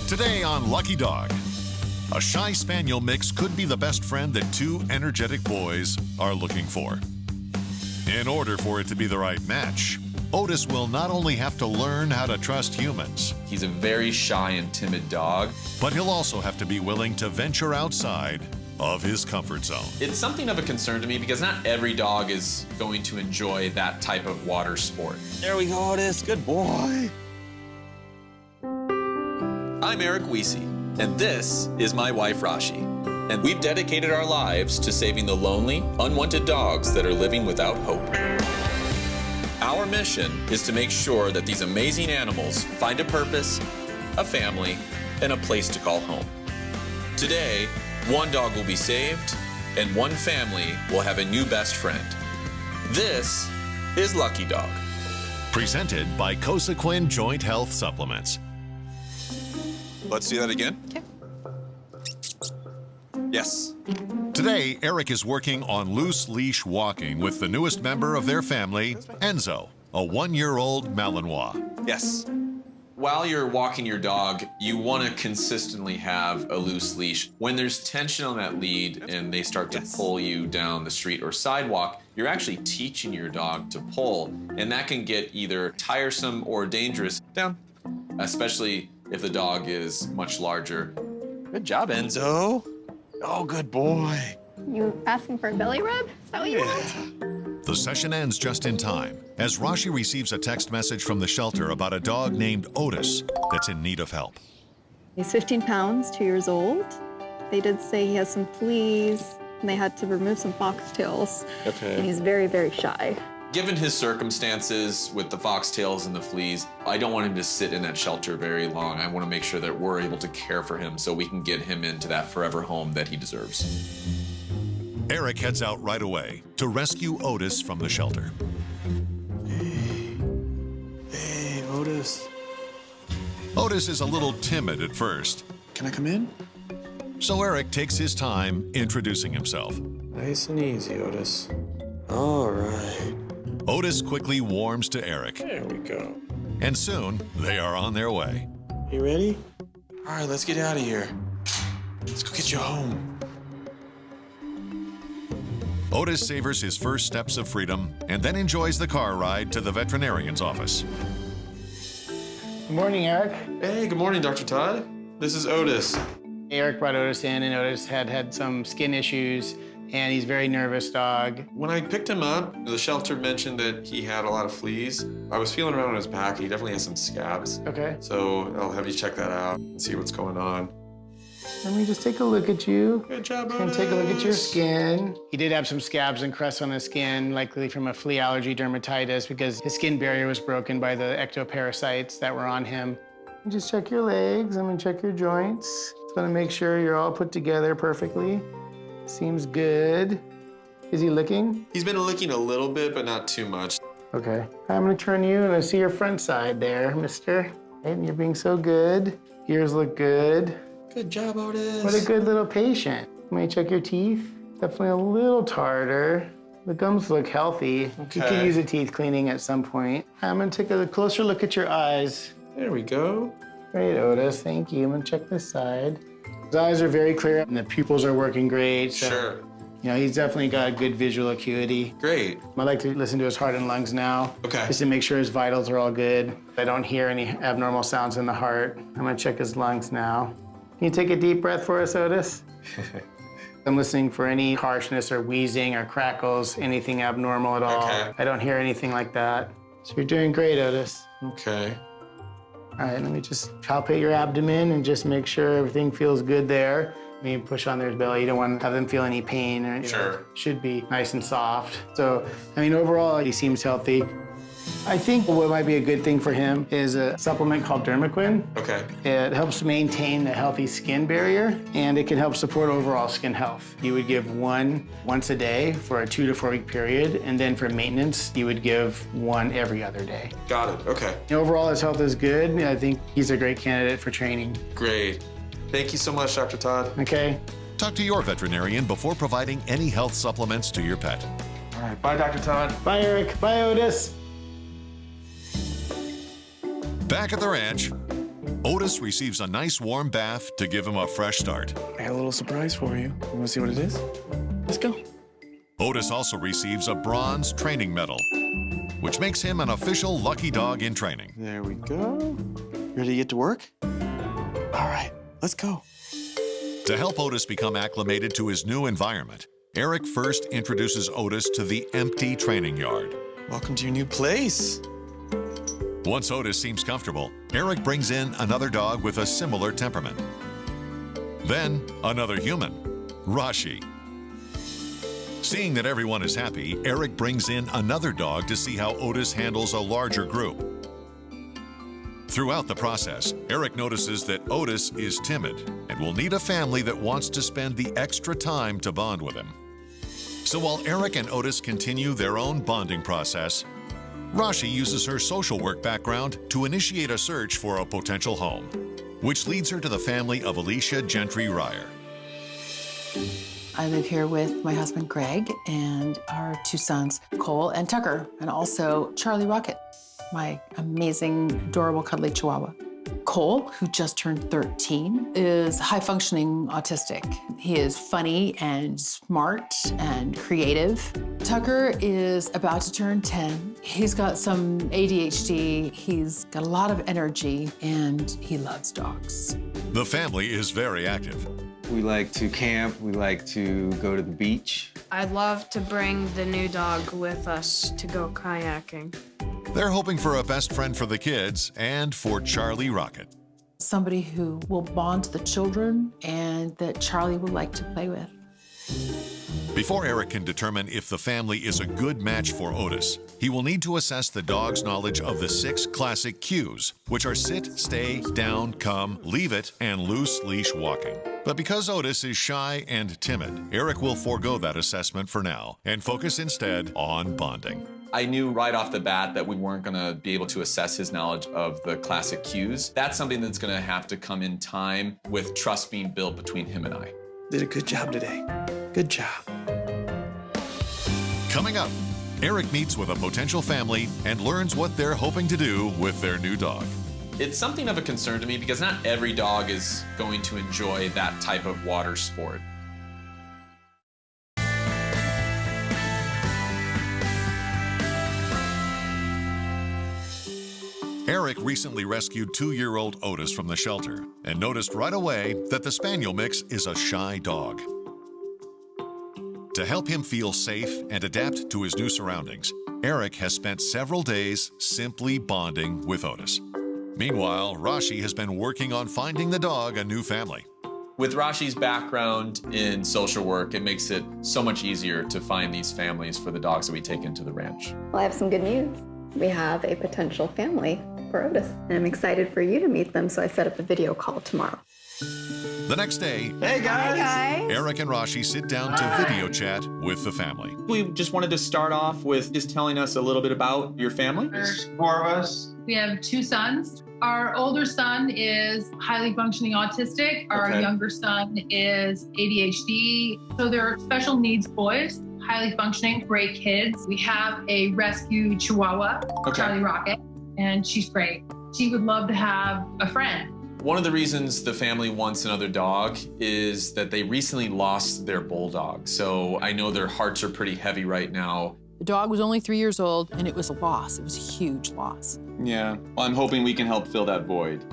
Today on Lucky Dog, a shy spaniel mix could be the best friend that two energetic boys are looking for. In order for it to be the right match, Otis will not only have to learn how to trust humans, He's a very shy and timid dog. but he'll also have to be willing to venture outside of his comfort zone. It's something of a concern to me because not every dog is going to enjoy that type of water sport. There we go, Otis. Good boy. I'm Eric Weesey, and this is my wife, Rashi. And we've dedicated our lives to saving the lonely, unwanted dogs that are living without hope. Our mission is to make sure that these amazing animals find a purpose, a family, and a place to call home. Today, one dog will be saved, and one family will have a new best friend. This is Lucky Dog. Presented by Cosequin Joint Health Supplements. Let's do that again. Okay. Yes. Today, Eric is working on loose leash walking with the newest member of their family, Enzo, a 1-year-old Malinois. Yes. While you're walking your dog, you want to consistently have a loose leash. When there's tension on that lead and they start to pull you down the street or sidewalk, you're actually teaching your dog to pull, and that can get either tiresome or dangerous. Down. Especially if the dog is much larger. Good job, Enzo. Oh, good boy. You asking for a belly rub? Is that what you want? The session ends just in time as Rashi receives a text message from the shelter about a dog named Otis that's in need of help. He's 15 pounds, 2 years old. They did say he has some fleas, and they had to remove some foxtails. Okay. And he's very, very shy. Given his circumstances with the foxtails and the fleas, I don't want him to sit in that shelter very long. I want to make sure that we're able to care for him so we can get him into that forever home that he deserves. Eric heads out right away to rescue Otis from the shelter. Hey, Otis. Otis is a little timid at first, Can I come in? so Eric takes his time introducing himself. Nice and easy, Otis. All right. Otis quickly warms to Eric, There we go. and soon they are on their way. You ready? All right, let's get out of here. Let's go get you home. Otis savors his first steps of freedom and then enjoys the car ride to the veterinarian's office. Good morning, Eric. Hey, good morning, Dr. Todd. This is Otis. Eric brought Otis in, and Otis had some skin issues, and he's a very nervous dog. When I picked him up, the shelter mentioned that he had a lot of fleas. I was feeling around on his back. He definitely has some scabs. Okay. So I'll have you check that out and see what's going on. Let me just take a look at you. Good job, And Otis. take a look at your skin. He did have some scabs and crusts on his skin, likely from a flea allergy dermatitis, because his skin barrier was broken by the ectoparasites that were on him. Just check your legs. I'm gonna check your joints. Just wanna make sure you're all put together perfectly. Seems good. Is he licking? He's been licking a little bit, but not too much. Okay. I'm gonna turn you and I see your front side there, mister. And you're being so good. Ears look good. Good job, Otis. What a good little patient. Let me check your teeth. Definitely a little tartar. The gums look healthy. You Okay. can use a teeth cleaning at some point. I'm gonna take a closer look at your eyes. There we go. Great, Otis, thank you. I'm gonna check this side. His eyes are very clear and the pupils are working great. So, Sure. you know, he's definitely got a good visual acuity. Great. I'd like to listen to his heart and lungs now. Okay. Just to make sure his vitals are all good. I don't hear any abnormal sounds in the heart. I'm gonna check his lungs now. Can you take a deep breath for us, Otis? I'm listening for any harshness or wheezing or crackles, anything abnormal at all. Okay. I don't hear anything like that. So you're doing great, Otis. Okay. All right, let me just palpate your abdomen and just make sure everything feels good there. Maybe push on their belly. You don't want to have them feel any pain. Or, Sure. Should be nice and soft. So, I mean, overall, he seems healthy. I think what might be a good thing for him is a supplement called Dermaquin. Okay. It helps maintain a healthy skin barrier, and it can help support overall skin health. You would give one once a day for a 2 to 4 week period, and then for maintenance, you would give one every other day. Got it. Okay. Overall, his health is good. I think he's a great candidate for training. Great. Thank you so much, Dr. Todd. Okay? Talk to your veterinarian before providing any health supplements to your pet. All right. Bye, Dr. Todd. Bye, Eric. Bye, Otis. Back at the ranch, Otis receives a nice warm bath to give him a fresh start. I got a little surprise for you. You want to see what it is? Let's go. Otis also receives a bronze training medal, which makes him an official lucky dog in training. There we go. Ready to get to work? All right, let's go. To help Otis become acclimated to his new environment, Eric first introduces Otis to the empty training yard. Welcome to your new place. Once Otis seems comfortable, Eric brings in another dog with a similar temperament. Then, another human, Rashi. Seeing that everyone is happy, Eric brings in another dog to see how Otis handles a larger group. Throughout the process, Eric notices that Otis is timid and will need a family that wants to spend the extra time to bond with him. So while Eric and Otis continue their own bonding process, Rashi uses her social work background to initiate a search for a potential home, which leads her to the family of Alicia Gentry Ryer. I live here with my husband, Greg, and our two sons, Cole and Tucker, and also Charlie Rocket, my amazing, adorable, cuddly Chihuahua. Cole, who just turned 13, is high-functioning autistic. He is funny and smart and creative. Tucker is about to turn 10. He's got some ADHD. He's got a lot of energy, and he loves dogs. The family is very active. We like to camp. We like to go to the beach. I'd love to bring the new dog with us to go kayaking. They're hoping for a best friend for the kids and for Charlie Rocket. Somebody who will bond the children and that Charlie will like to play with. Before Eric can determine if the family is a good match for Otis, he will need to assess the dog's knowledge of the 6 classic cues, which are sit, stay, down, come, leave it, and loose leash walking. But because Otis is shy and timid, Eric will forego that assessment for now and focus instead on bonding. I knew right off the bat that we weren't going to be able to assess his knowledge of the classic cues. That's something that's going to have to come in time with trust being built between him and I. Did a good job today. Good job. Coming up, Eric meets with a potential family and learns what they're hoping to do with their new dog. It's something of a concern to me because not every dog is going to enjoy that type of water sport. Eric recently rescued 2-year-old Otis from the shelter and noticed right away that the spaniel mix is a shy dog. To help him feel safe and adapt to his new surroundings, Eric has spent several days simply bonding with Otis. Meanwhile, Rashi has been working on finding the dog a new family. With Rashi's background in social work, it makes it so much easier to find these families for the dogs that we take into the ranch. Well, I have some good news. We have a potential family for Otis, and I'm excited for you to meet them, so I set up a video call tomorrow. The next day, Hey, guys. Hi, guys. Eric and Rashi sit down to video chat with the family. We just wanted to start off with just telling us a little bit about your family. There's 4 of us. We have 2 sons. Our older son is highly functioning autistic. Our Okay. younger son is ADHD. So they're special needs boys, highly functioning, great kids. We have a rescue Chihuahua, Okay. Charlie Rocket, and she's great. She would love to have a friend. One of the reasons the family wants another dog is that they recently lost their bulldog. So I know their hearts are pretty heavy right now. The dog was only 3 years old, and it was a loss. It was a huge loss. Yeah, well, I'm hoping we can help fill that void.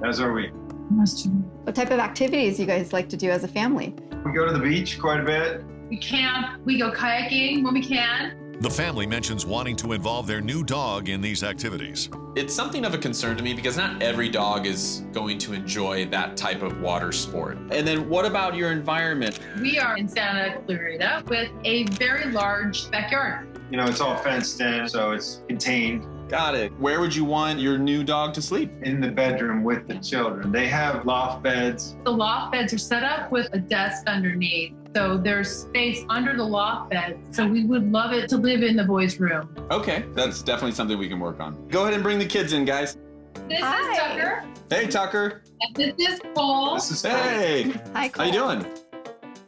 As are we. Must you? What type of activities you guys like to do as a family? We go to the beach quite a bit. We camp, we go kayaking when we can. The family mentions wanting to involve their new dog in these activities. It's something of a concern to me because not every dog is going to enjoy that type of water sport. And then what about your environment? We are in Santa Clarita with a very large backyard. You know, it's all fenced in, so it's contained. Got it. Where would you want your new dog to sleep? In the bedroom with the children. They have loft beds. The loft beds are set up with a desk underneath. So there's space under the loft bed. So we would love it to live in the boys' room. Okay, that's definitely something we can work on. Go ahead and bring the kids in, guys. This Hi. is Tucker. Hey, Tucker. And this is Cole. This is Hey. Hi, How Cole. you doing?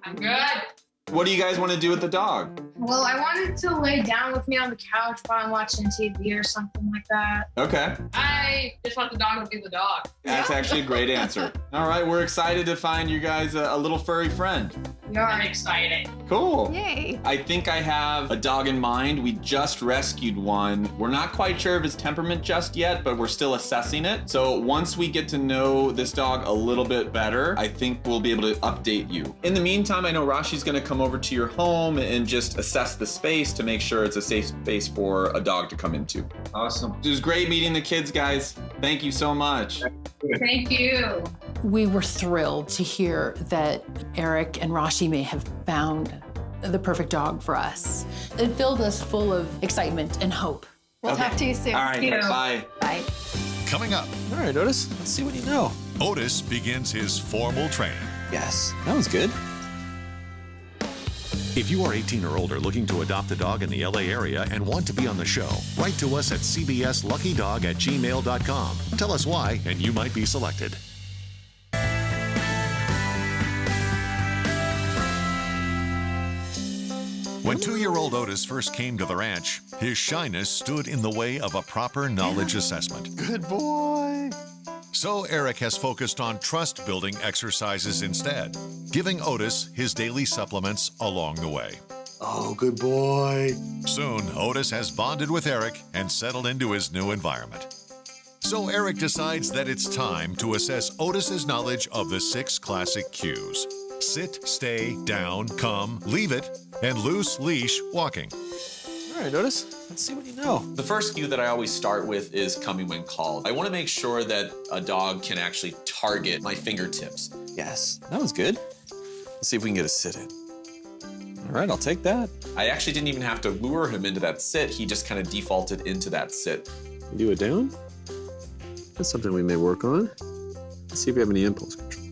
I'm good. What do you guys want to do with the dog? Well, I wanted to lay down with me on the couch while I'm watching TV or something like that. Okay. I just want the dog to be the dog. That's actually a great answer. All right, we're excited to find you guys a little furry friend. We are excited. Cool. Yay. I think I have a dog in mind. We just rescued one. We're not quite sure of his temperament just yet, but we're still assessing it. So once we get to know this dog a little bit better, I think we'll be able to update you. In the meantime, I know Rashi's gonna come over to your home and just assess the space to make sure it's a safe space for a dog to come into. Awesome. It was great meeting the kids, guys. Thank you so much. Thank you. We were thrilled to hear that Eric and Rashi may have found the perfect dog for us. It filled us full of excitement and hope. We'll Okay. talk to you soon. All right, Thank you. bye. Bye. Coming up, All right, Otis, let's see what you know. Otis begins his formal training. Yes, that was good. If you are 18 or older looking to adopt a dog in the LA area and want to be on the show, write to us at cbsluckydog@gmail.com. Tell us why, and you might be selected. When 2-year-old Otis first came to the ranch, his shyness stood in the way of a proper knowledge assessment. Good boy. So Eric has focused on trust-building exercises instead, giving Otis his daily supplements along the way. Oh, good boy. Soon, Otis has bonded with Eric and settled into his new environment. So Eric decides that it's time to assess Otis's knowledge of the 6 classic cues: sit, stay, down, come, leave it, and loose leash walking. All right, Otis, let's see what you know. The first cue that I always start with is coming when called. I want to make sure that a dog can actually target my fingertips. Yes, that was good. Let's see if we can get a sit in. All right, I'll take that. I actually didn't even have to lure him into that sit. He just kind of defaulted into that sit. You do it down? That's something we may work on. Let's see if we have any impulse control.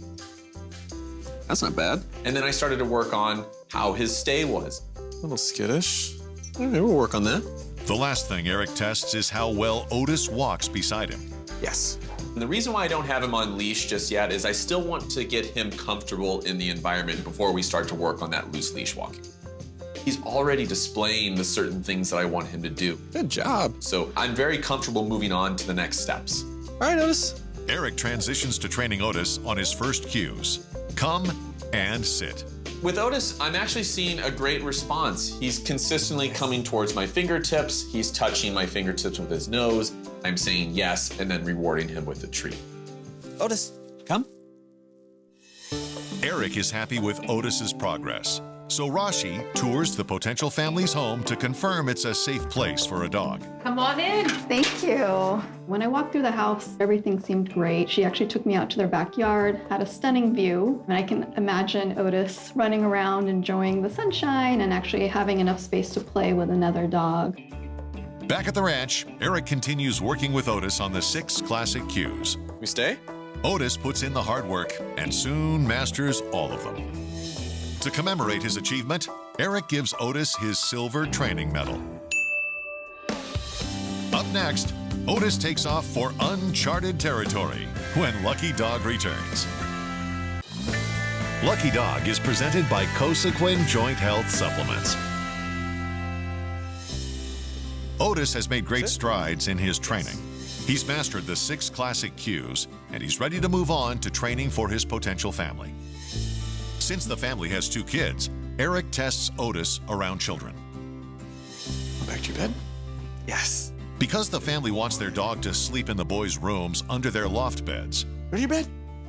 That's not bad. And then I started to work on how his stay was. A little skittish. All right, we'll work on that. The last thing Eric tests is how well Otis walks beside him. Yes. And the reason why I don't have him on leash just yet is I still want to get him comfortable in the environment before we start to work on that loose leash walking. He's already displaying the certain things that I want him to do. Good job. So I'm very comfortable moving on to the next steps. All right, Otis. Eric transitions to training Otis on his first cues: come and sit. With Otis, I'm actually seeing a great response. He's consistently coming towards my fingertips. He's touching my fingertips with his nose. I'm saying yes and then rewarding him with a treat. Otis, come. Eric is happy with Otis's progress. So Rashi tours the potential family's home to confirm it's a safe place for a dog. Come on in. Thank you. When I walked through the house, everything seemed great. She actually took me out to their backyard, had a stunning view, and I can imagine Otis running around enjoying the sunshine and actually having enough space to play with another dog. Back at the ranch, Eric continues working with Otis on the 6 classic cues. We stay? Otis puts in the hard work and soon masters all of them. To commemorate his achievement, Eric gives Otis his silver training medal. Up next, Otis takes off for uncharted territory when Lucky Dog returns. Lucky Dog is presented by Cosequin Joint Health Supplements. Otis has made great strides in his training. He's mastered the 6 classic cues, and he's ready to move on to training for his potential family. Since the family has 2 kids, Eric tests Otis around children. Go back to your bed? Yes. Because the family wants their dog to sleep in the boys' rooms under their loft beds, Ready your bed?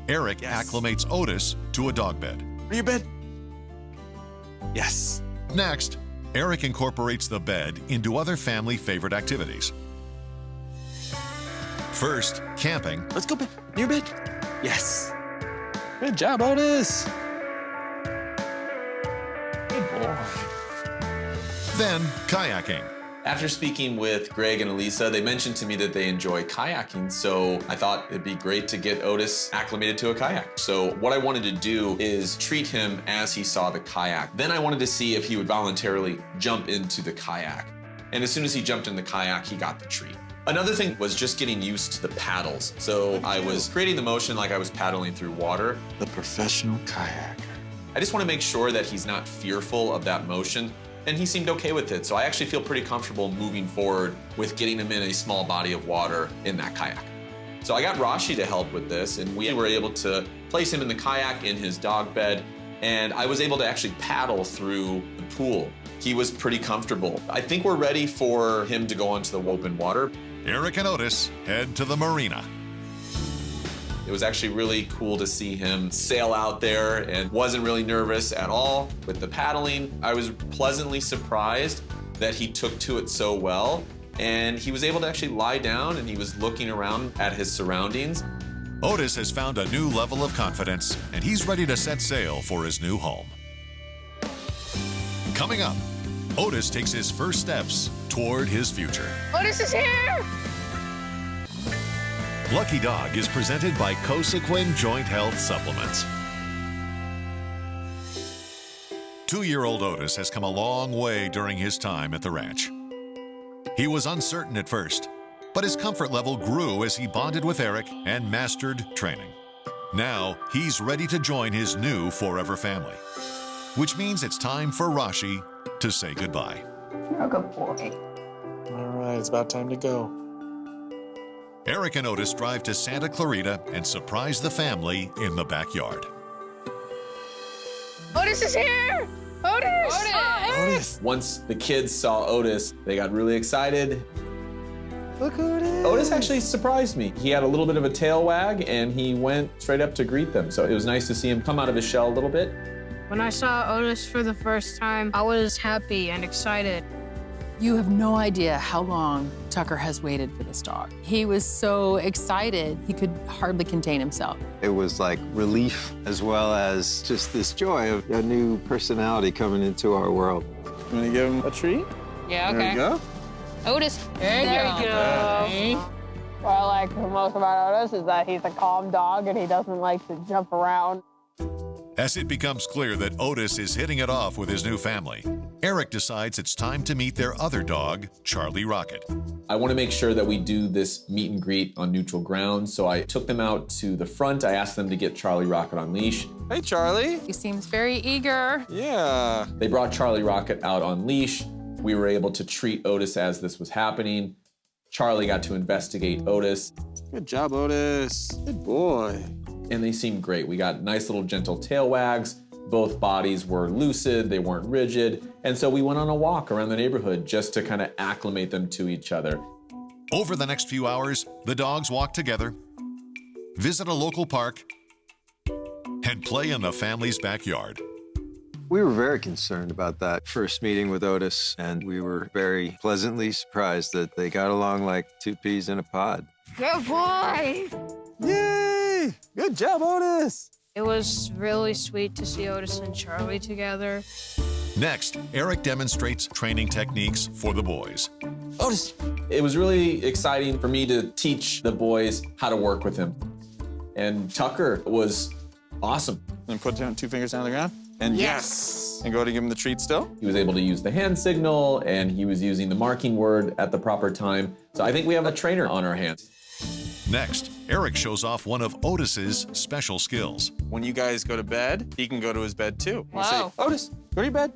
Eric acclimates Otis to a dog bed. Ready your bed? Yes. Next, Eric incorporates the bed into other family favorite activities. First, camping, Let's go bed. Near bed? Yes. Good job, Otis. Good boy. then kayaking. After speaking with Greg and Elisa, they mentioned to me that they enjoy kayaking, so I thought it'd be great to get Otis acclimated to a kayak. So what I wanted to do is treat him as he saw the kayak. Then I wanted to see if he would voluntarily jump into the kayak. And as soon as he jumped in the kayak, he got the treat. Another thing was just getting used to the paddles. So I was creating the motion like I was paddling through water. The professional kayaker. I just want to make sure that he's not fearful of that motion. and he seemed okay with it. So I actually feel pretty comfortable moving forward with getting him in a small body of water in that kayak. So I got Rashi to help with this, and we were able to place him in the kayak in his dog bed, and I was able to actually paddle through the pool. He was pretty comfortable. I think we're ready for him to go onto the open water. Eric and Otis head to the marina. It was actually really cool to see him sail out there and wasn't really nervous at all with the paddling. I was pleasantly surprised that he took to it so well, and he was able to actually lie down and he was looking around at his surroundings. Otis has found a new level of confidence, and he's ready to set sail for his new home. Coming up, Otis takes his first steps toward his future. Otis is here! Lucky Dog is presented by Cosequin Joint Health Supplements. 2-year-old Otis has come a long way during his time at the ranch. He was uncertain at first, but his comfort level grew as he bonded with Eric and mastered training. Now, he's ready to join his new forever family, which means it's time for Rashi to say goodbye. You're a good boy. All right, it's about time to go. Eric and Otis drive to Santa Clarita and surprise the family in the backyard. Otis is here! Otis! Otis! Once the kids saw Otis, they got really excited. Look who it is! Otis actually surprised me. He had a little bit of a tail wag and he went straight up to greet them. So it was nice to see him come out of his shell a little bit. When I saw Otis for the first time, I was happy and excited. You have no idea how long Tucker has waited for this dog. He was so excited, he could hardly contain himself. It was like relief as well as just this joy of a new personality coming into our world. You want to give him a treat? Yeah, okay. There we go. Otis, there you go. What I like most about Otis is that he's a calm dog and he doesn't like to jump around. As it becomes clear that Otis is hitting it off with his new family, Eric decides it's time to meet their other dog, Charlie Rocket. I want to make sure that we do this meet and greet on neutral ground. So I took them out to the front. I asked them to get Charlie Rocket on leash. Hey, Charlie. He seems very eager. Yeah. They brought Charlie Rocket out on leash. We were able to treat Otis as this was happening. Charlie got to investigate Otis. Good job, Otis. Good boy. And they seemed great. We got nice little gentle tail wags. Both bodies were lucid, they weren't rigid. And so we went on a walk around the neighborhood just to kind of acclimate them to each other. Over the next few hours, the dogs walk together, visit a local park, and play in the family's backyard. We were very concerned about that first meeting with Otis, and we were very pleasantly surprised that they got along like two peas in a pod. Good boy! Yay! Good job, Otis. It was really sweet to see Otis and Charlie together. Next, Eric demonstrates training techniques for the boys. Otis! It was really exciting for me to teach the boys how to work with him. And Tucker was awesome. And put down 2 fingers down on the ground. And yes! And go to give him the treat still. He was able to use the hand signal, and he was using the marking word at the proper time. So I think we have a trainer on our hands. Next, Eric shows off one of Otis's special skills. When you guys go to bed, he can go to his bed too. You say, Wow. Otis, go to your bed.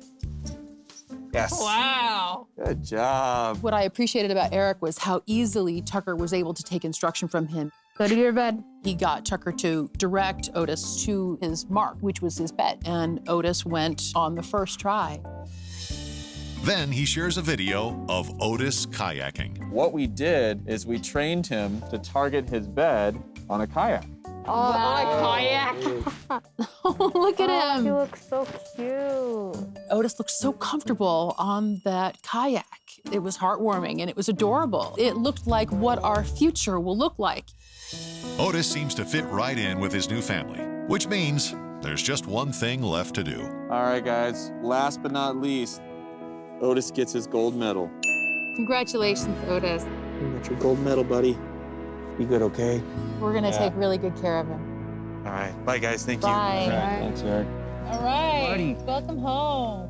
Yes. Wow. Good job. What I appreciated about Eric was how easily Tucker was able to take instruction from him. Go to your bed. He got Tucker to direct Otis to his mark, which was his bed, and Otis went on the first try. Then he shares a video of Otis kayaking. What we did is we trained him to target his bed on a kayak. Oh, kayak. Look at him. He looks so cute. Otis looked so comfortable on that kayak. It was heartwarming and it was adorable. It looked like what our future will look like. Otis seems to fit right in with his new family, which means there's just one thing left to do. All right, guys. Last but not least, Otis gets his gold medal. Congratulations, Otis. You got your gold medal, buddy. You good, okay? We're gonna take really good care of him. All right. Bye, guys. Thank Bye. you. All right. Thanks, Eric. All right. Welcome home.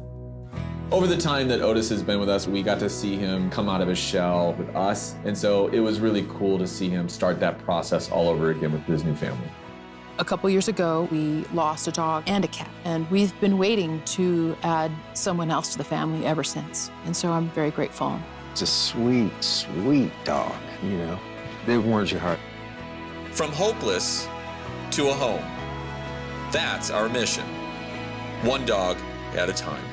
Over the time that Otis has been with us, we got to see him come out of his shell with us. And so it was really cool to see him start that process all over again with his new family. A couple years ago, we lost a dog and a cat, and we've been waiting to add someone else to the family ever since. And so I'm very grateful. It's a sweet, sweet dog, you know. It warms your heart. From hopeless to a home. That's our mission. One dog at a time.